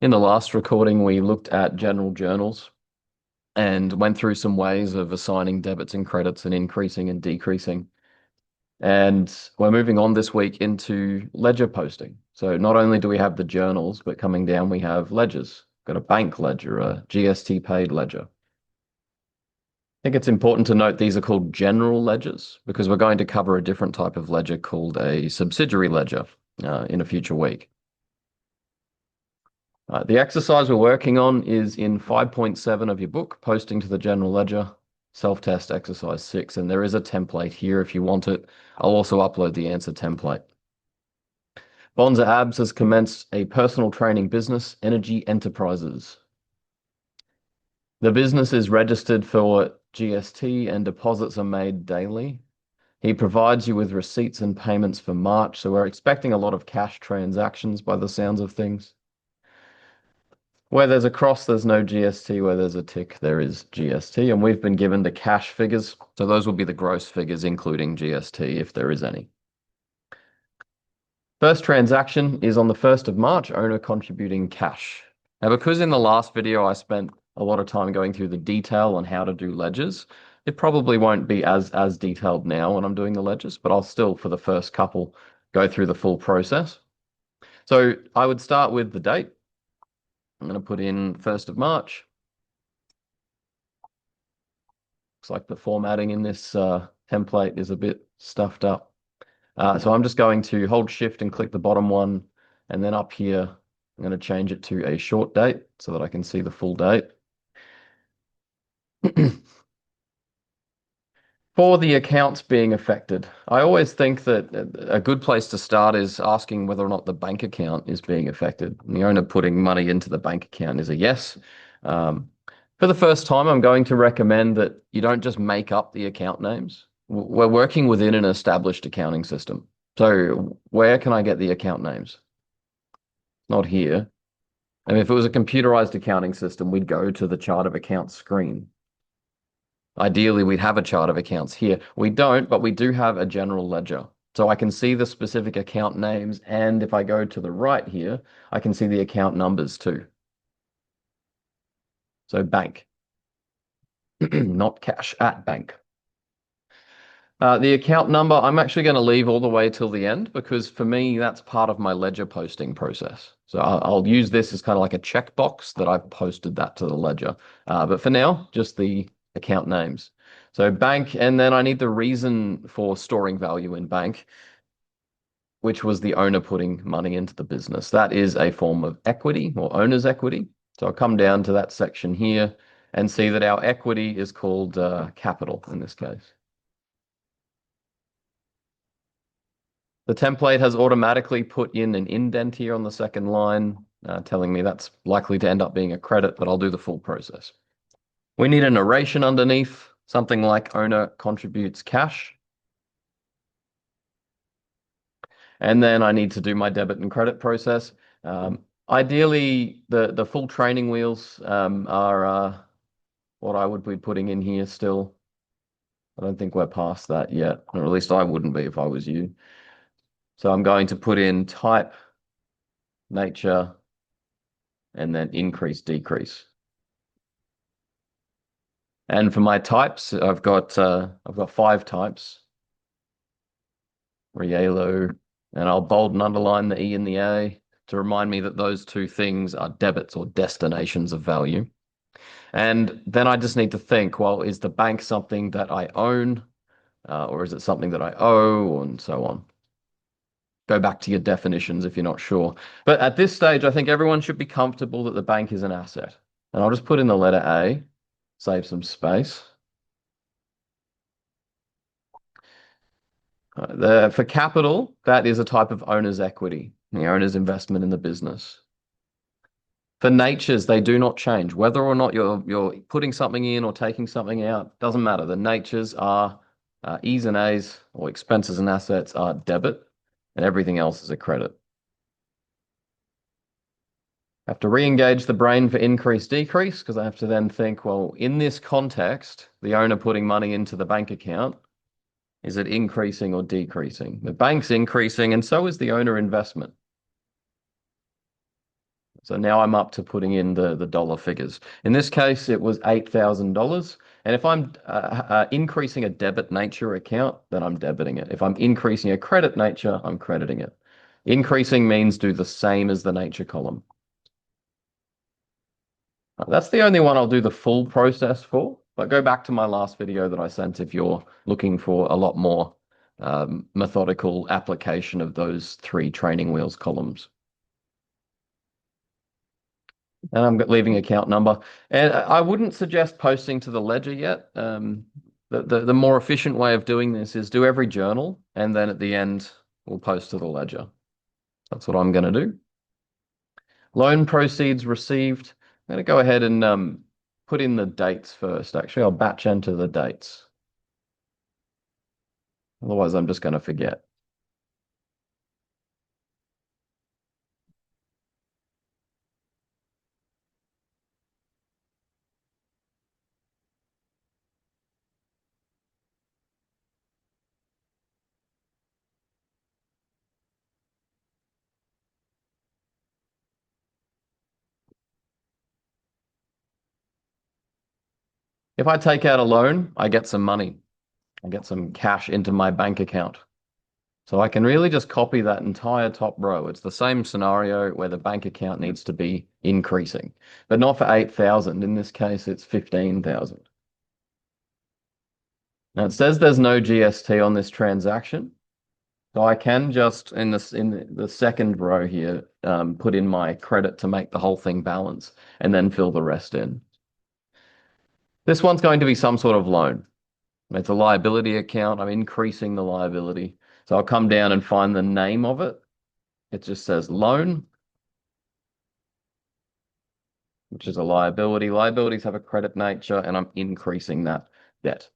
In the last recording, we looked at general journals and went through some ways of assigning debits and credits and increasing and decreasing. And we're moving on this week into ledger posting. So not only do we have the journals, but coming down, we have ledgers. Got a bank ledger, a GST paid ledger. I think it's important to note these are called general ledgers because we're going to cover a different type of ledger called a subsidiary ledger in a future week. The exercise we're working on is in 5.7 of your book, posting to the general ledger, self-test exercise 6, and there is a template here if you want it. I'll also upload the answer template. Bonza Abs has commenced a personal training business, Energy Enterprises. The business is registered for GST and deposits are made daily. He provides you with receipts and payments for March, so we're expecting a lot of cash transactions by the sounds of things. Where there's a cross, there's no GST. Where there's a tick, there is GST. And we've been given the cash figures. So those will be the gross figures, including GST, if there is any. First transaction is on the 1st of March, owner contributing cash. Now, because in the last video, I spent a lot of time going through the detail on how to do ledgers, it probably won't be as detailed now when I'm doing the ledgers, but I'll still, for the first couple, go through the full process. So I would start with the date. I'm going to put in 1st of March. Looks like the formatting in this template is a bit stuffed up. So I'm just going to hold shift and click the bottom one. And then up here, I'm going to change it to a short date so that I can see the full date. For the accounts being affected, I always think that a good place to start is asking whether or not the bank account is being affected. And the owner putting money into the bank account is a yes. For the first time, I'm going to recommend that you don't just make up the account names. We're working within an established accounting system. So where can I get the account names? Not here. I mean, if it was a computerized accounting system, we'd go to the chart of accounts screen. Ideally, we'd have a chart of accounts here. We don't, but we do have a general ledger. So I can see the specific account names. And if I go to the right here, I can see the account numbers too. So bank, not cash, at bank. The account number, I'm actually going to leave all the way till the end because for me, that's part of my ledger posting process. So I'll use this as kind of like a checkbox that I've posted that to the ledger. But for now, just the account names. So bank, and then I need the reason for storing value in bank, which was the owner putting money into the business. That is a form of equity or owner's equity. So I'll come down to that section here and see that our equity is called capital in this case. The template has automatically put in an indent here on the second line, telling me that's likely to end up being a credit, but I'll do the full process. We need a narration underneath, something like owner contributes cash. And then I need to do my debit and credit process. Ideally, the full training wheels are what I would be putting in here still. I don't think we're past that yet, or at least I wouldn't be if I was you. So I'm going to put in type, nature, and then increase, decrease. And for my types, I've got 5 types. Rielo, and I'll bold and underline the E and the A to remind me that those two things are debits or destinations of value. And then I just need to think, well, is the bank something that I own, or is it something that I owe, and so on. Go back to your definitions if you're not sure. But at this stage, I think everyone should be comfortable that the bank is an asset. And I'll just put in the letter A, save some space. For capital, that is a type of owner's equity, the owner's investment in the business. For natures, they do not change. Whether or not you're putting something in or taking something out, doesn't matter. The natures are E's and A's, or expenses and assets are debit, and everything else is a credit. I have to re-engage the brain for increase, decrease, because I have to then think, well, in this context, the owner putting money into the bank account, is it increasing or decreasing? The bank's increasing, and so is the owner investment. So now I'm up to putting in the dollar figures. In this case, it was $8,000. And if I'm increasing a debit nature account, then I'm debiting it. If I'm increasing a credit nature, I'm crediting it. Increasing means do the same as the nature column. That's the only one I'll do the full process for. But go back to my last video that I sent if you're looking for a lot more methodical application of those three training wheels columns. And I'm leaving account number. And I wouldn't suggest posting to the ledger yet. The more efficient way of doing this is do every journal, and then at the end, we'll post to the ledger. That's what I'm going to do. Loan proceeds received. I'm going to go ahead and put in the dates first. Actually, I'll batch enter the dates. Otherwise, I'm just going to forget. If I take out a loan, I get some money. I get some cash into my bank account. So I can really just copy that entire top row. It's the same scenario where the bank account needs to be increasing, but not for 8,000. In this case, it's 15,000. Now it says there's no GST on this transaction. So I can just in the second row here, put in my credit to make the whole thing balance and then fill the rest in. This one's going to be some sort of loan. It's a liability account. I'm increasing the liability. So I'll come down and find the name of it. It just says loan, which is a liability. Liabilities have a credit nature, and I'm increasing that debt.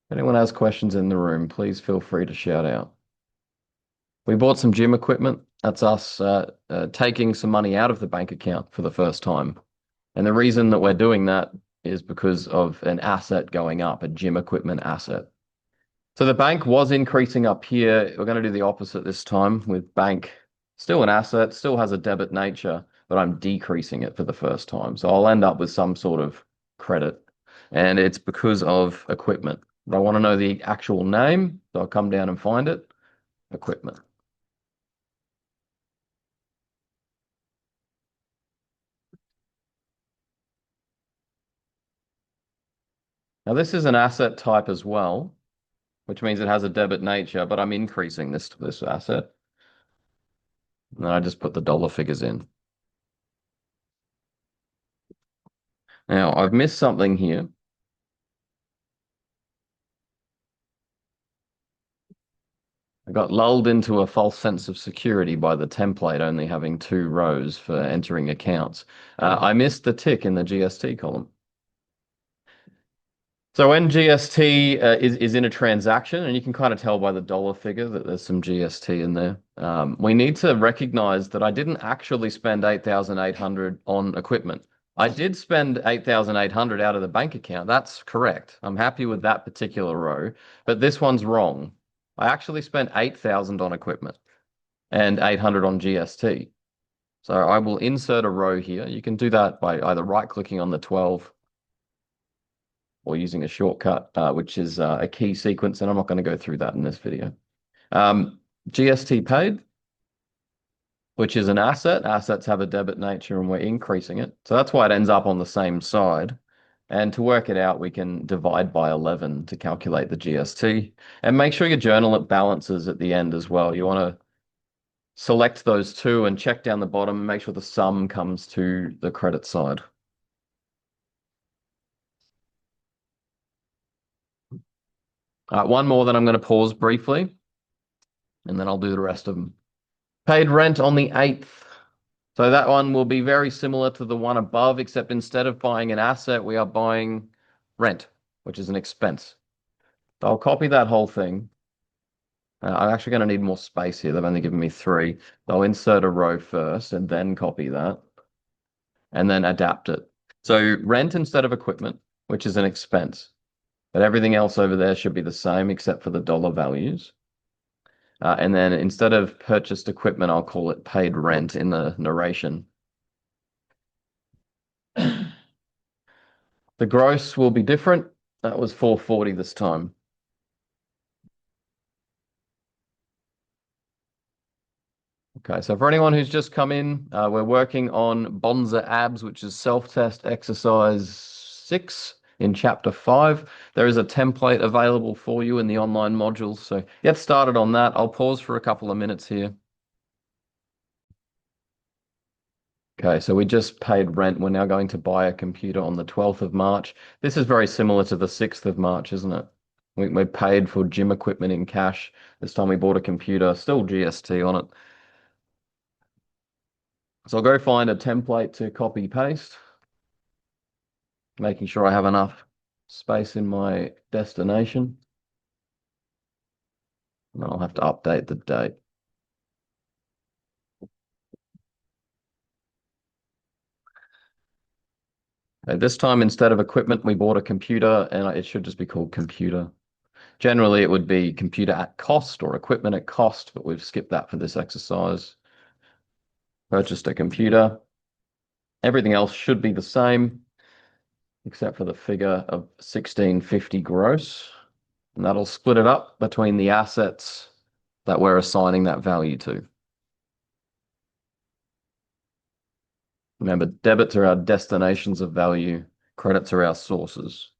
If anyone has questions in the room, please feel free to shout out. We bought some gym equipment. That's us taking some money out of the bank account for the first time. And the reason that we're doing that is because of an asset going up, a gym equipment asset. So the bank was increasing up here. We're going to do the opposite this time with bank. Still an asset, still has a debit nature, but I'm decreasing it for the first time. So I'll end up with some sort of credit. And it's because of equipment. But I want to know the actual name, so I'll come down and find it. Equipment. Now this is an asset type as well, which means it has a debit nature, but I'm increasing this asset. And then I just put the dollar figures in. Now I've missed something here. I got lulled into a false sense of security by the template only having two rows for entering accounts. I missed the tick in the GST column. So when GST is in a transaction, and you can kind of tell by the dollar figure that there's some GST in there, we need to recognize that I didn't actually spend 8,800 on equipment. I did spend 8,800 out of the bank account. That's correct. I'm happy with that particular row, but this one's wrong. I actually spent 8,000 on equipment and 800 on GST. So I will insert a row here. You can do that by either right-clicking on the 12 or using a shortcut, which is a key sequence, and I'm not going to go through that in this video. GST paid, which is an asset. Assets have a debit nature, and we're increasing it. So that's why it ends up on the same side. And to work it out, we can divide by 11 to calculate the GST. And make sure your journal balances at the end as well. You want to select those two and check down the bottom and make sure the sum comes to the credit side. One more that I'm going to pause briefly, and then I'll do the rest of them. Paid rent on the 8th. So that one will be very similar to the one above, except instead of buying an asset, we are buying rent, which is an expense. So I'll copy that whole thing. I'm actually going to need more space here. They've only given me 3. I'll insert a row first and then copy that and then adapt it. So rent instead of equipment, which is an expense. But everything else over there should be the same except for the dollar values. And then instead of purchased equipment, I'll call it paid rent in the narration. The gross will be different. That was 440 this time. Okay, so for anyone who's just come in, we're working on Bonza abs, which is self-test exercise 6 in chapter 5. There is a template available for you in the online modules, so get started on that. I'll pause for a couple of minutes here. Okay, so we just paid rent. We're now going to buy a computer on the 12th of March. This is very similar to the 6th of March, isn't it? We paid for gym equipment in cash. This time we bought a computer, still GST on it. So I'll go find a template to copy paste, making sure I have enough space in my destination. And then I'll have to update the date. Okay, this time, instead of equipment, we bought a computer, and it should just be called computer. Generally, it would be computer at cost or equipment at cost, but we've skipped that for this exercise. Purchased a computer. Everything else should be the same, except for the figure of 1650 gross. And that'll split it up between the assets that we're assigning that value to. Remember, debits are our destinations of value, credits are our sources.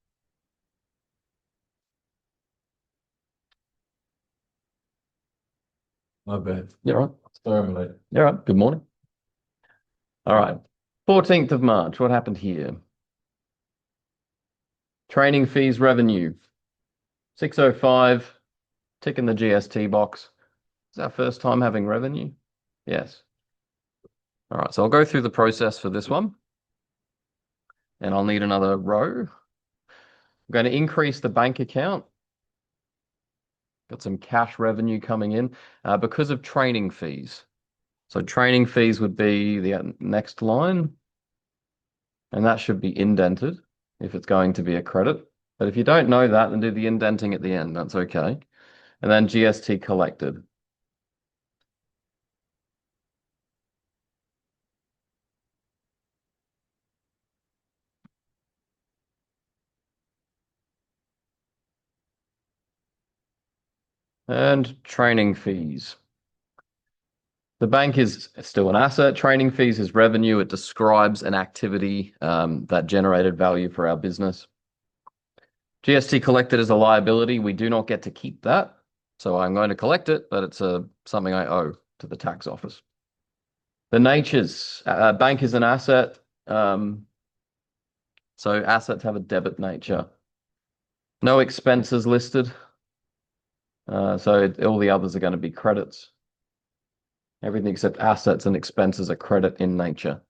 My bad. You're right. Sorry, I'm late. You're right. Good morning. All right. 14th of March. What happened here? Training fees revenue. 605. Tick in the GST box. Is our first time having revenue? Yes. All right. So I'll go through the process for this one. And I'll need another row. I'm going to increase the bank account. Got some cash revenue coming in because of training fees. So training fees would be the next line, and that should be indented if it's going to be a credit. But if you don't know that, then do the indenting at the end. That's okay. And then GST collected. And training fees. The bank is still an asset. Training fees is revenue. It describes an activity that generated value for our business. GST collected is a liability. We do not get to keep that. So I'm going to collect it, but it's something I owe to the tax office. The natures. Bank is an asset. So assets have a debit nature. No expenses listed. So all the others are going to be credits. Everything except assets and expenses are credit in nature.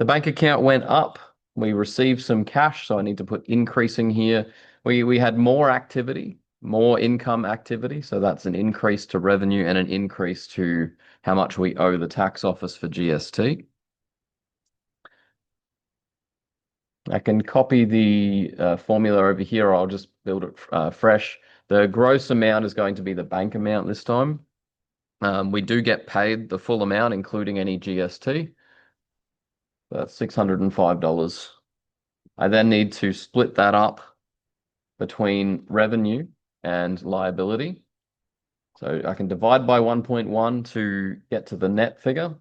The bank account went up. We received some cash, so I need to put increasing here. We had more activity, more income activity, so that's an increase to revenue and an increase to how much we owe the tax office for GST. I can copy the formula over here, or I'll just build it fresh. The gross amount is going to be the bank amount this time. We do get paid the full amount, including any GST. That's $605. I then need to split that up between revenue and liability. So I can divide by 1.1 to get to the net figure.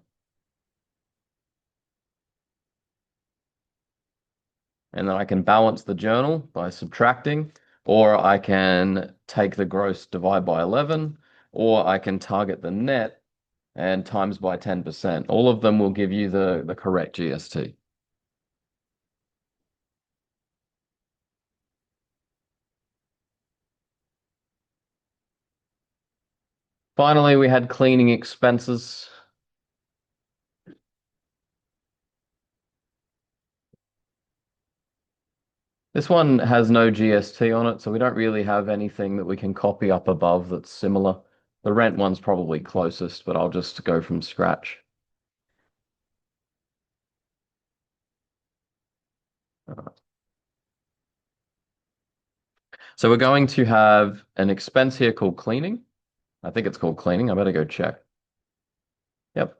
And then I can balance the journal by subtracting, or I can take the gross, divide by 11, or I can target the net and times by 10%. All of them will give you the correct GST. Finally, we had cleaning expenses. This one has no GST on it, so we don't really have anything that we can copy up above that's similar. The rent one's probably closest, but I'll just go from scratch. So we're going to have an expense here called cleaning. I think it's called cleaning. I better go check. Yep.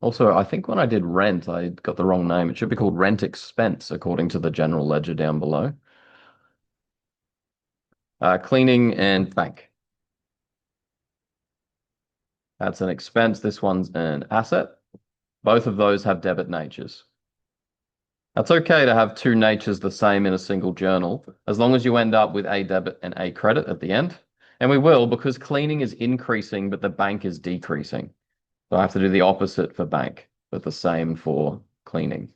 Also, I think when I did rent, I got the wrong name. It should be called rent expense according to the general ledger down below. Cleaning and bank. That's an expense. This one's an asset. Both of those have debit natures. It's okay to have two natures the same in a single journal, as long as you end up with a debit and a credit at the end. And we will, because cleaning is increasing, but the bank is decreasing. So I have to do the opposite for bank, but the same for cleaning.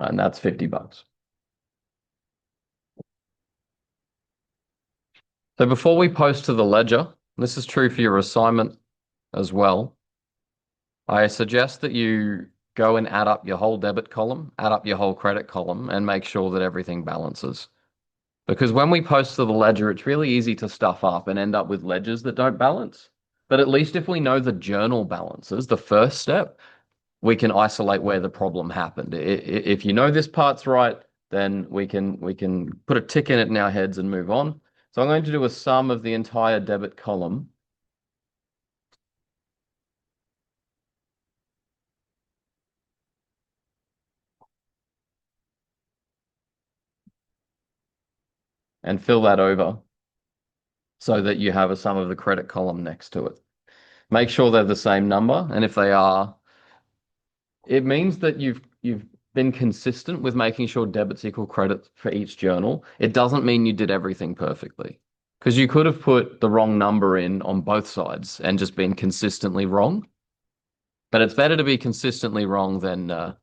And that's $50. So before we post to the ledger, this is true for your assignment as well. I suggest that you go and add up your whole debit column, add up your whole credit column, and make sure that everything balances. Because when we post to the ledger, it's really easy to stuff up and end up with ledgers that don't balance. But at least if we know the journal balances, the first step, we can isolate where the problem happened. If you know this part's right, then we can put a tick in it in our heads and move on. So I'm going to do a sum of the entire debit column. And fill that over so that you have a sum of the credit column next to it. Make sure they're the same number, and if they are, it means that you've been consistent with making sure debits equal credits for each journal. It doesn't mean you did everything perfectly, because you could have put the wrong number in on both sides and just been consistently wrong. But it's better to be consistently wrong than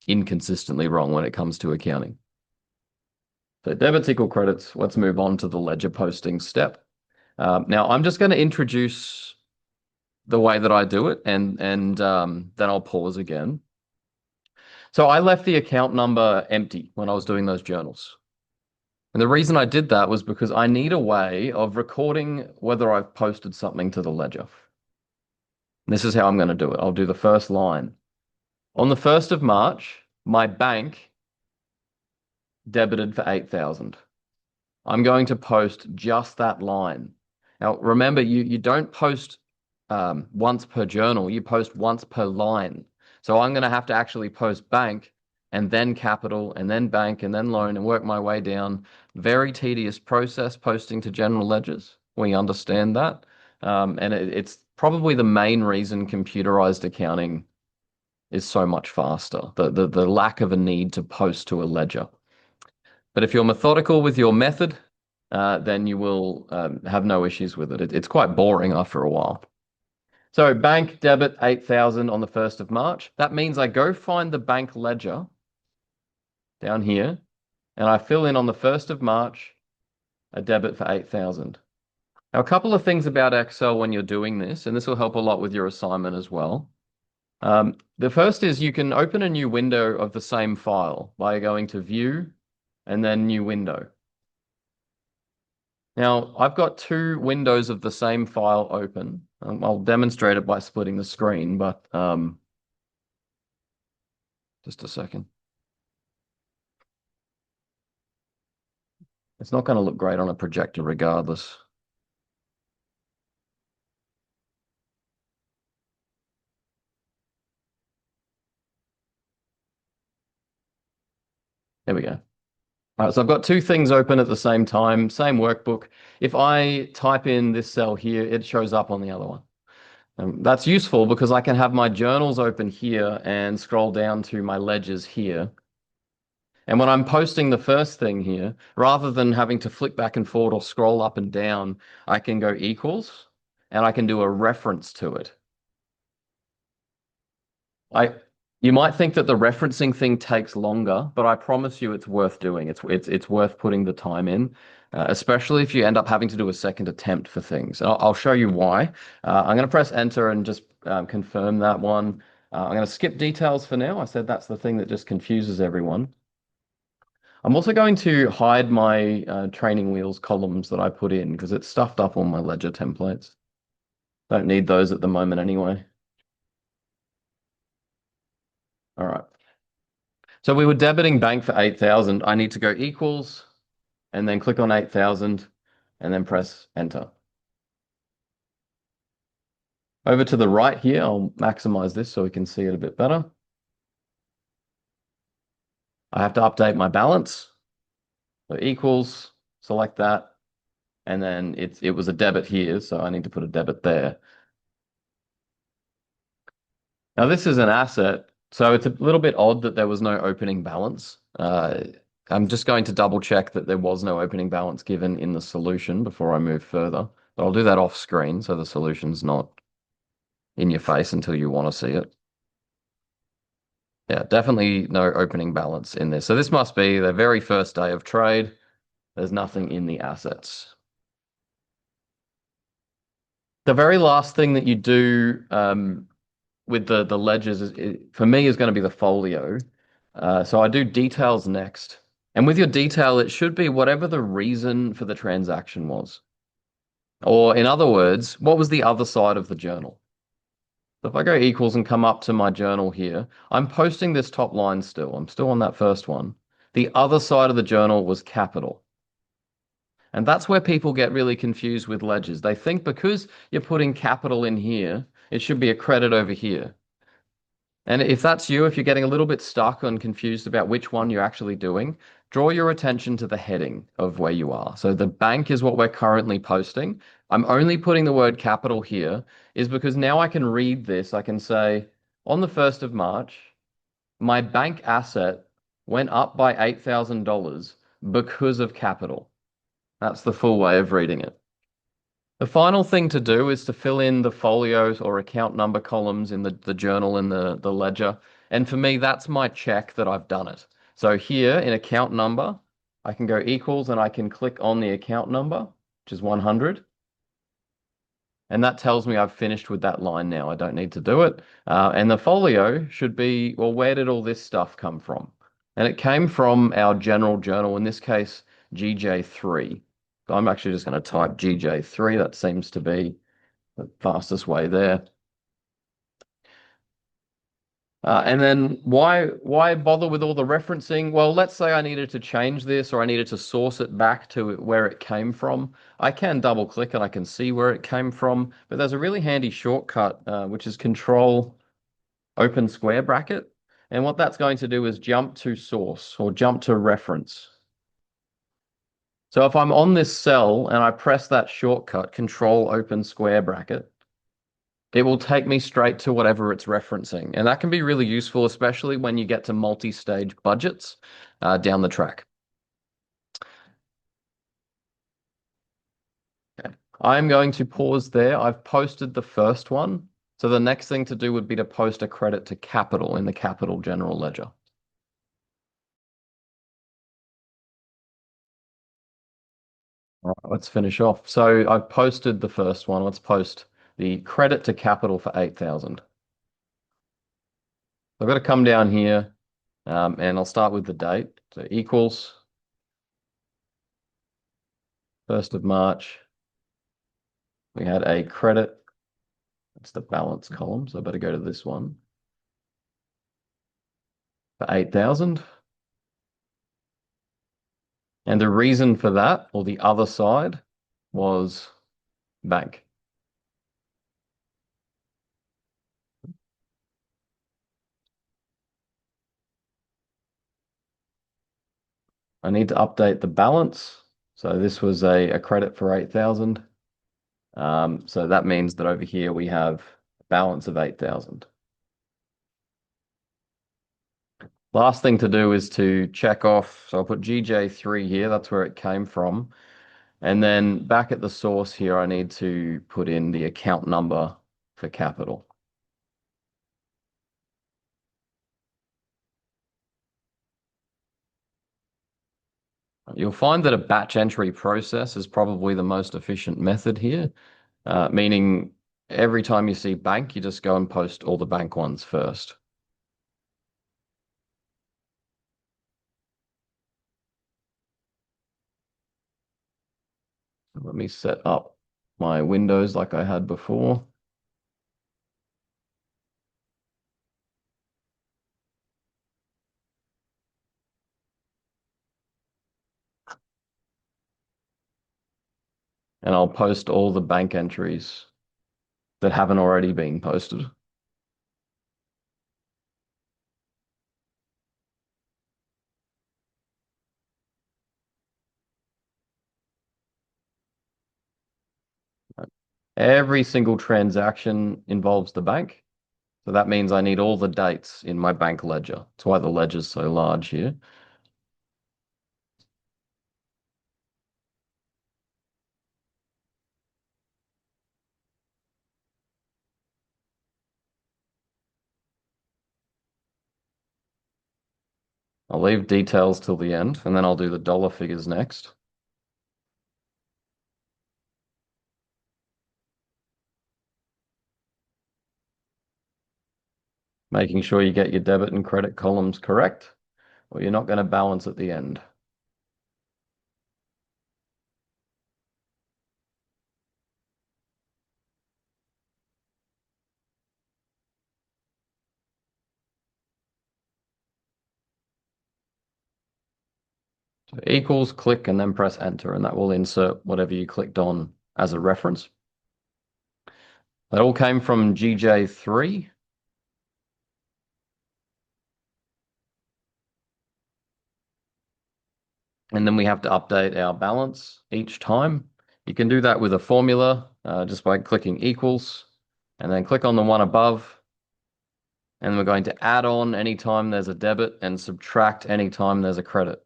inconsistently wrong when it comes to accounting. So debits equal credits. Let's move on to the ledger posting step. Now I'm just going to introduce the way that I do it, and then I'll pause again. So I left the account number empty when I was doing those journals. And the reason I did that was because I need a way of recording whether I've posted something to the ledger. And this is how I'm going to do it. I'll do the first line. On the 1st of March, my bank debited for 8,000. I'm going to post just that line. Now, remember, you don't post once per journal, you post once per line. So I'm going to have to actually post bank and then capital and then bank and then loan and work my way down. Very tedious process posting to general ledgers. We understand that. And it's probably the main reason computerized accounting is so much faster, the lack of a need to post to a ledger. But if you're methodical with your method, then you will have no issues with it. It's quite boring after a while. So bank debit 8,000 on the 1st of March. That means I go find the bank ledger down here, and I fill in on the 1st of March a debit for 8,000. Now, a couple of things about Excel when you're doing this, and this will help a lot with your assignment as well. The first is you can open a new window of the same file by going to View and then New Window. Now, I've got two windows of the same file open. I'll demonstrate it by splitting the screen, but just a second. It's not going to look great on a projector regardless. There we go. All right, so I've got two things open at the same time, same workbook. If I type in this cell here, it shows up on the other one. That's useful because I can have my journals open here and scroll down to my ledgers here. And when I'm posting the first thing here, rather than having to flick back and forward or scroll up and down, I can go equals and I can do a reference to it. You might think that the referencing thing takes longer, but I promise you it's worth doing. It's worth putting the time in, especially if you end up having to do a second attempt for things. And I'll show you why. I'm going to press enter and just confirm that one. I'm going to skip details for now. I said that's the thing that just confuses everyone. I'm also going to hide my training wheels columns that I put in because it's stuffed up on my ledger templates. Don't need those at the moment anyway. All right. So we were debiting bank for 8,000. I need to go equals and then click on 8,000 and then press enter. Over to the right here, I'll maximize this so we can see it a bit better. I have to update my balance. So equals, select that, and then it was a debit here, so I need to put a debit there. Now this is an asset, so it's a little bit odd that there was no opening balance. I'm just going to double check that there was no opening balance given in the solution before I move further. But I'll do that off screen so the solution's not in your face until you want to see it. Yeah, definitely no opening balance in this. So this must be the very first day of trade. There's nothing in the assets. The very last thing that you do with the ledgers for me is going to be the folio. So I do details next. And with your detail, it should be whatever the reason for the transaction was. Or in other words, what was the other side of the journal? So if I go equals and come up to my journal here, I'm posting this top line still. I'm still on that first one. The other side of the journal was capital. And that's where people get really confused with ledgers. They think because you're putting capital in here, it should be a credit over here. And if that's you, if you're getting a little bit stuck and confused about which one you're actually doing, draw your attention to the heading of where you are. So the bank is what we're currently posting. I'm only putting the word capital here is because now I can read this. I can say on the 1st of March, my bank asset went up by $8,000 because of capital. That's the full way of reading it. The final thing to do is to fill in the folios or account number columns in the journal and the ledger. And for me, that's my check that I've done it. So here in account number, I can go equals and I can click on the account number, which is 100. And that tells me I've finished with that line now. I don't need to do it. And the folio should be, well, where did all this stuff come from? And it came from our general journal, in this case, GJ3. So I'm actually just going to type GJ3. That seems to be the fastest way there. And then why bother with all the referencing? Well, let's say I needed to change this or I needed to source it back to where it came from. I can double click and I can see where it came from, but there's a really handy shortcut, which is Control open square bracket. And what that's going to do is jump to source or jump to reference. So if I'm on this cell and I press that shortcut, Control open square bracket, it will take me straight to whatever it's referencing. And that can be really useful, especially when you get to multi-stage budgets down the track. Okay. I'm going to pause there. I've posted the first one. So the next thing to do would be to post a credit to capital in the capital general ledger. All right, let's finish off. So I've posted the first one. Let's post the credit to capital for 8,000. I've got to come down here and I'll start with the date. So equals 1st of March. We had a credit. That's the balance column. So I better go to this one for 8,000. And the reason for that, or the other side, was bank. I need to update the balance. So this was a credit for 8,000. So that means that over here we have a balance of 8,000. Last thing to do is to check off. So I'll put GJ3 here. That's where it came from. And then back at the source here, I need to put in the account number for capital. You'll find that a batch entry process is probably the most efficient method here, meaning every time you see bank, you just go and post all the bank ones first. Let me set up my windows like I had before. And I'll post all the bank entries that haven't already been posted. Every single transaction involves the bank. So that means I need all the dates in my bank ledger. That's why the ledger's so large here. I'll leave details till the end, and then I'll do the dollar figures next. Making sure you get your debit and credit columns correct, or you're not going to balance at the end. So equals, click, and then press enter, and that will insert whatever you clicked on as a reference. That all came from GJ3. And then we have to update our balance each time. You can do that with a formula just by clicking equals and then click on the one above. And we're going to add on anytime there's a debit and subtract anytime there's a credit.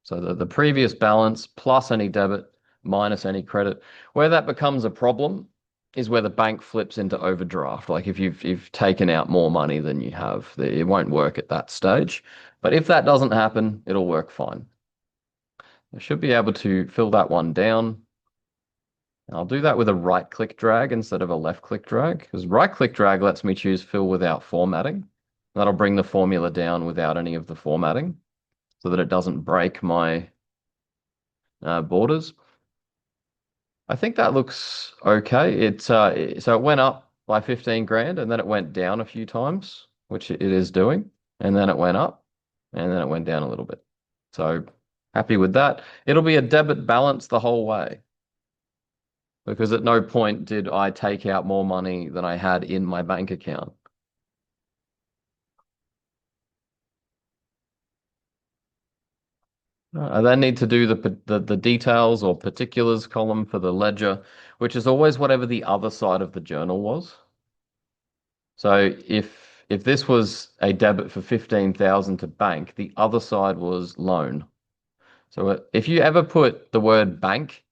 So the previous balance plus any debit minus any credit. Where that becomes a problem is where the bank flips into overdraft. Like if you've taken out more money than you have, it won't work at that stage. But if that doesn't happen, it'll work fine. I should be able to fill that one down. I'll do that with a right click drag instead of a left click drag, because right click drag lets me choose fill without formatting. That'll bring the formula down without any of the formatting so that it doesn't break my borders. I think that looks okay. So it went up by 15 grand and then it went down a few times, which it is doing. And then it went up and then it went down a little bit. So happy with that. It'll be a debit balance the whole way because at no point did I take out more money than I had in my bank account. I then need to do the details or particulars column for the ledger, which is always whatever the other side of the journal was. So if this was a debit for 15,000 to bank, the other side was loan. So if you ever put the word bank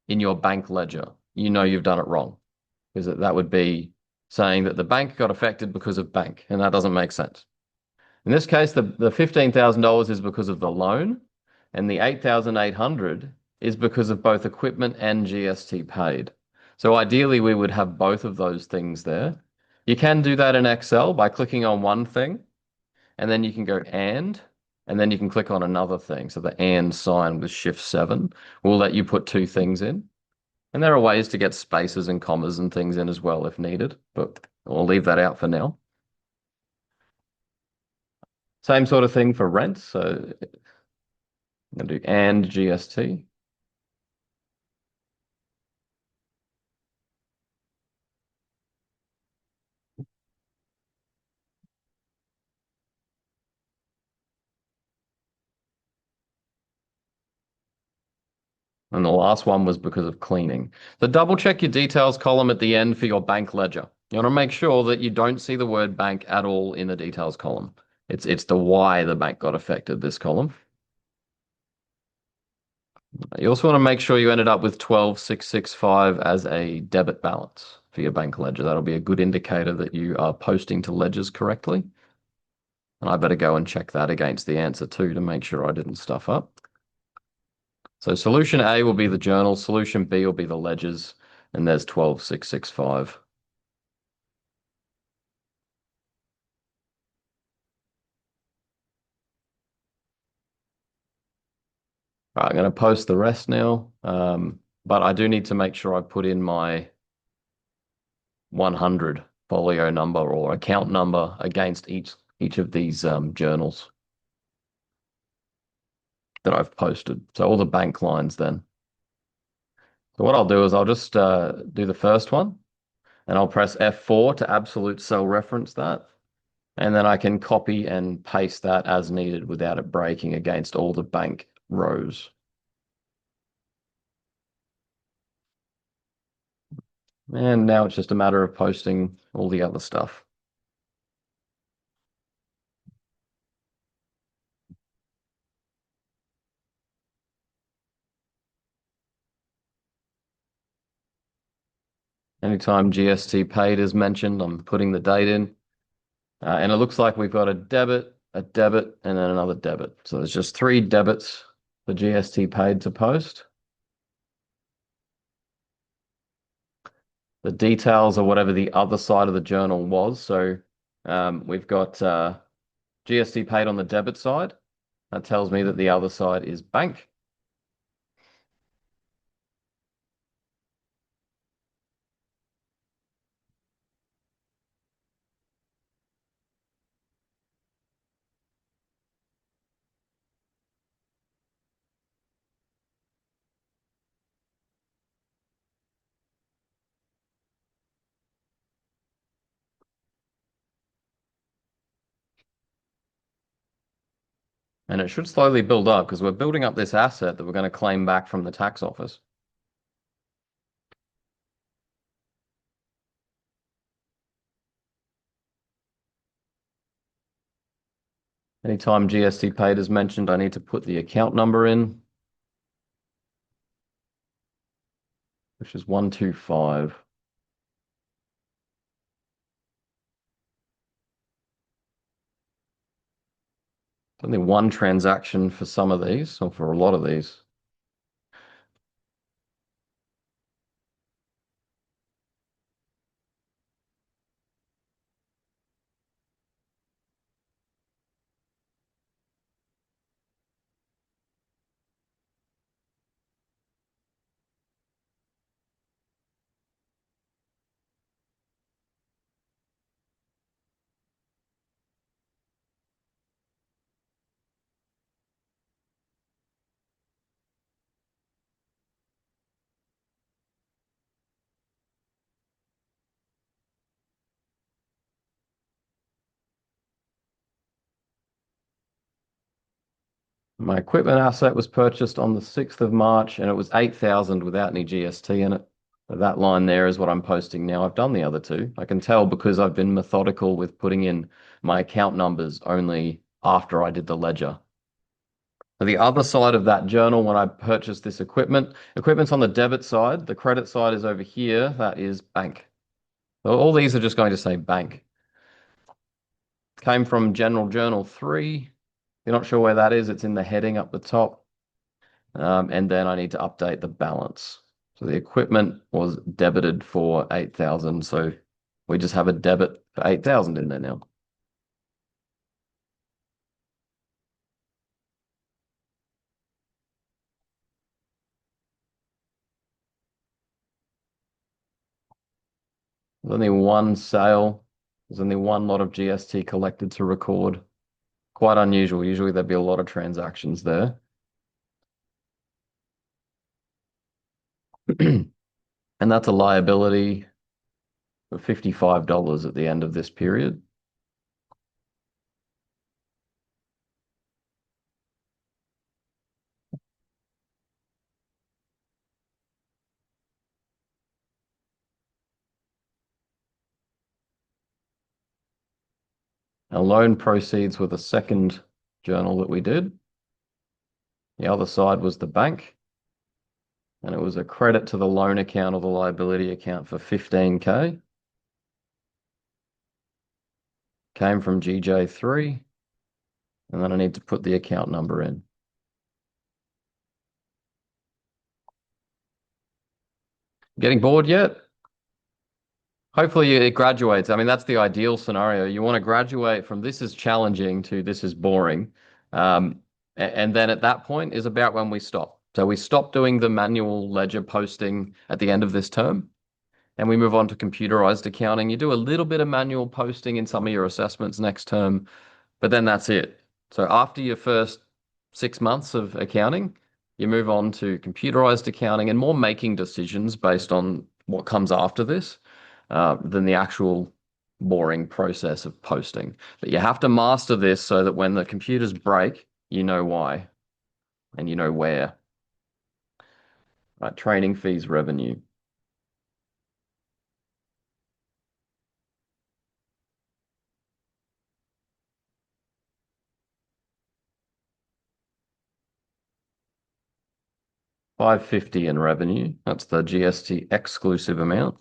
in your bank ledger, you know you've done it wrong because that would be saying that the bank got affected because of bank, and that doesn't make sense. In this case, the $15,000 is because of the loan, and the 8,800 is because of both equipment and GST paid. So ideally, we would have both of those things there. You can do that in Excel by clicking on one thing, and then you can go and then you can click on another thing. So the and sign with Shift 7 will let you put two things in. And there are ways to get spaces and commas and things in as well if needed, but we'll leave that out for now. Same sort of thing for rent. So I'm going to do and GST. And the last one was because of cleaning. So double check your details column at the end for your bank ledger. You want to make sure that you don't see the word bank at all in the details column. It's the why the bank got affected, this column. You also want to make sure you ended up with 12,665 as a debit balance for your bank ledger. That'll be a good indicator that you are posting to ledgers correctly. And I better go and check that against the answer too to make sure I didn't stuff up. So solution A will be the journal, solution B will be the ledgers, and there's 12,665. All right, I'm going to post the rest now. but I do need to make sure I put in my 100 folio number or account number against each of these journals that I've posted. So all the bank lines then. So what I'll do is I'll just do the first one and I'll press F4 to absolute cell reference that. And then I can copy and paste that as needed without it breaking against all the bank rows. And now it's just a matter of posting all the other stuff. Anytime GST paid is mentioned, I'm putting the date in. And it looks like we've got a debit, and then another debit. So there's just three debits for GST paid to post. The details are whatever the other side of the journal was. So we've got GST paid on the debit side. That tells me that the other side is bank. And it should slowly build up because we're building up this asset that we're going to claim back from the tax office. Anytime GST paid is mentioned, I need to put the account number in, which is 125. Only one transaction for some of these, or for a lot of these. My equipment asset was purchased on the 6th of March and it was 8,000 without any GST in it. So that line there is what I'm posting now. I've done the other two. I can tell because I've been methodical with putting in my account numbers only after I did the ledger. The other side of that journal, when I purchased this equipment's on the debit side. The credit side is over here. That is bank. So all these are just going to say bank. Came from General Journal 3. You're not sure where that is. It's in the heading up the top. And then I need to update the balance. So the equipment was debited for 8,000. So we just have a debit for 8,000 in there now. There's only one sale. There's only one lot of GST collected to record. Quite unusual. Usually there'd be a lot of transactions there. And that's a liability of $55 at the end of this period. Our loan proceeds were the second journal that we did. The other side was the bank. And it was a credit to the loan account or the liability account for 15K. Came from GJ3. And then I need to put the account number in. Getting bored yet? Hopefully it graduates. I mean, that's the ideal scenario. You want to graduate from this is challenging to this is boring. And then at that point is about when we stop. So we stop doing the manual ledger posting at the end of this term and we move on to computerized accounting. You do a little bit of manual posting in some of your assessments next term, but then that's it. So after your first 6 months of accounting, you move on to computerized accounting and more making decisions based on what comes after this, than the actual boring process of posting. But you have to master this so that when the computers break, you know why and you know where. Right, training fees, revenue. $550 in revenue. That's the GST exclusive amount.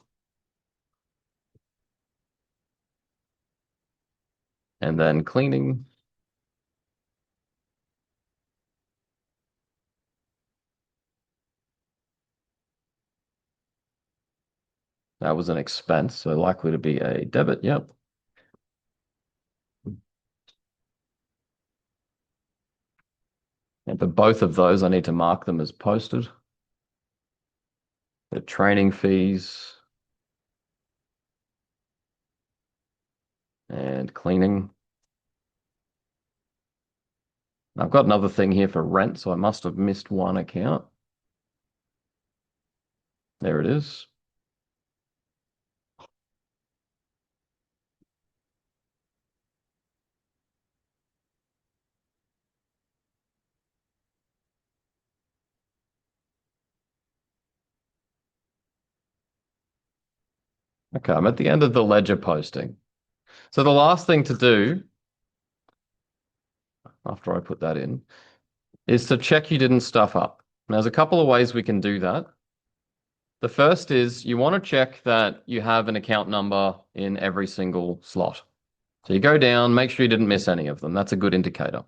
And then cleaning. That was an expense, so likely to be a debit. Yep. And for both of those, I need to mark them as posted. The training fees and cleaning. I've got another thing here for rent, so I must have missed one account. There it is. Okay, I'm at the end of the ledger posting. So the last thing to do after I put that in is to check you didn't stuff up. Now, there's a couple of ways we can do that. The first is you want to check that you have an account number in every single slot. So you go down, make sure you didn't miss any of them. That's a good indicator.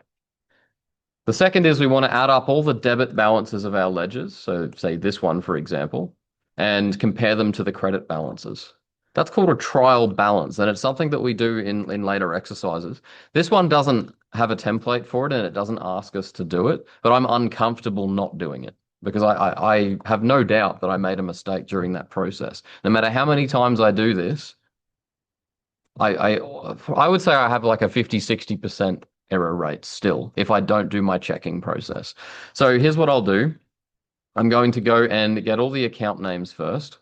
The second is we want to add up all the debit balances of our ledgers. So say this one, for example, and compare them to the credit balances. That's called a trial balance, and it's something that we do in later exercises. This one doesn't have a template for it, and it doesn't ask us to do it, but I'm uncomfortable not doing it because I have no doubt that I made a mistake during that process. No matter how many times I do this, I would say I have like a 50-60% error rate still if I don't do my checking process. So here's what I'll do. I'm going to go and get all the account names first.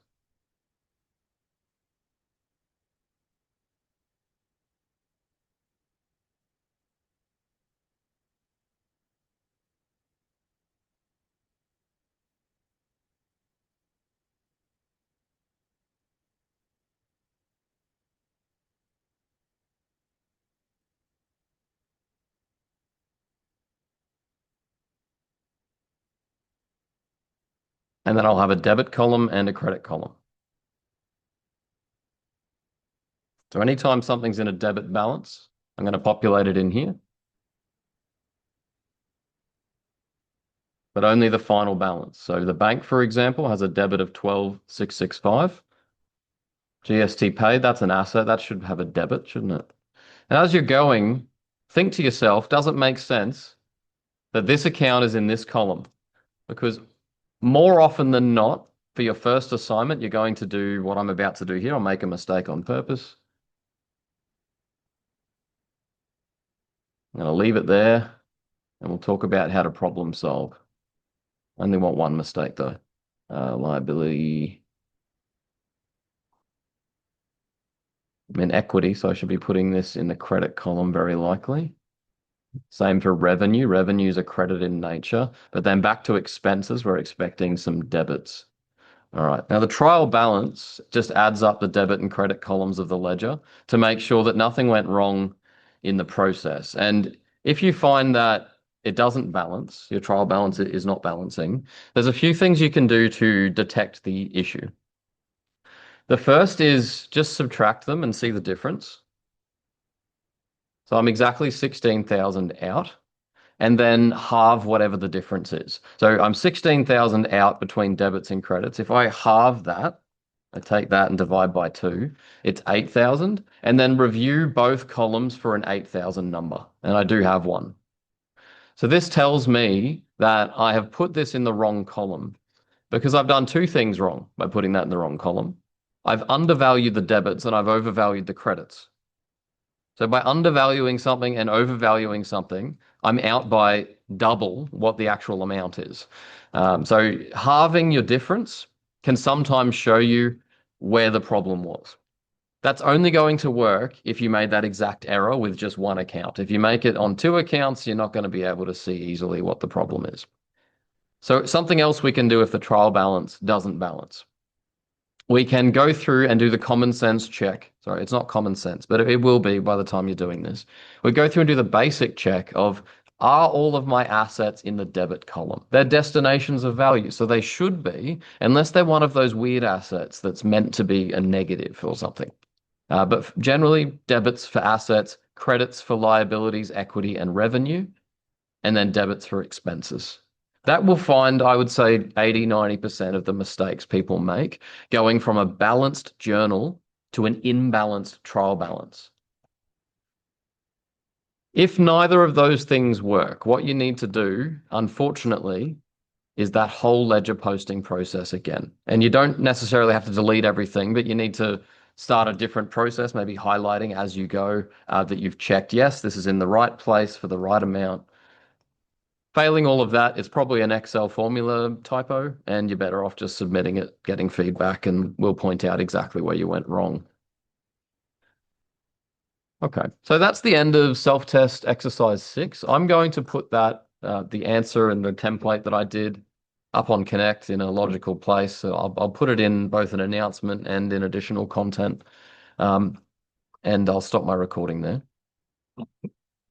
And then I'll have a debit column and a credit column. So anytime something's in a debit balance, I'm going to populate it in here, but only the final balance. So the bank, for example, has a debit of 12,665. GST paid, that's an asset. That should have a debit, shouldn't it? And as you're going, think to yourself, does it make sense that this account is in this column? Because more often than not, for your first assignment, you're going to do what I'm about to do here. I'll make a mistake on purpose. I'm going to leave it there and we'll talk about how to problem solve. I only want one mistake though. Liability. I'm in equity, so I should be putting this in the credit column very likely. Same for revenue. Revenue is a credit in nature, but then back to expenses, we're expecting some debits. All right. Now the trial balance just adds up the debit and credit columns of the ledger to make sure that nothing went wrong in the process. And if you find that it doesn't balance, your trial balance is not balancing, there's a few things you can do to detect the issue. The first is just subtract them and see the difference. So I'm exactly 16,000 out and then halve whatever the difference is. So I'm 16,000 out between debits and credits. If I halve that, I take that and divide by 2, it's 8,000, and then review both columns for an 8,000 number. And I do have one. So this tells me that I have put this in the wrong column because I've done two things wrong by putting that in the wrong column. I've undervalued the debits and I've overvalued the credits. So by undervaluing something and overvaluing something, I'm out by double what the actual amount is. So halving your difference can sometimes show you where the problem was. That's only going to work if you made that exact error with just one account. If you make it on two accounts, you're not going to be able to see easily what the problem is. So something else we can do if the trial balance doesn't balance. We can go through and do the common sense check. Sorry, it's not common sense, but it will be by the time you're doing this. We go through and do the basic check of, are all of my assets in the debit column? They're destinations of value, so they should be, unless they're one of those weird assets that's meant to be a negative or something. But generally, debits for assets, credits for liabilities, equity, and revenue, and then debits for expenses. That will find, I would say, 80–90% of the mistakes people make going from a balanced journal to an imbalanced trial balance. If neither of those things work, what you need to do, unfortunately, is that whole ledger posting process again. And you don't necessarily have to delete everything, but you need to start a different process, maybe highlighting as you go that you've checked, yes, this is in the right place for the right amount. Failing all of that, it's probably an Excel formula typo, and you're better off just submitting it, getting feedback, and we'll point out exactly where you went wrong. Okay, so that's the end of self-test exercise 6. I'm going to put that, the answer and the template that I did up on Connect in a logical place. So I'll put it in both an announcement and in additional content. And I'll stop my recording there.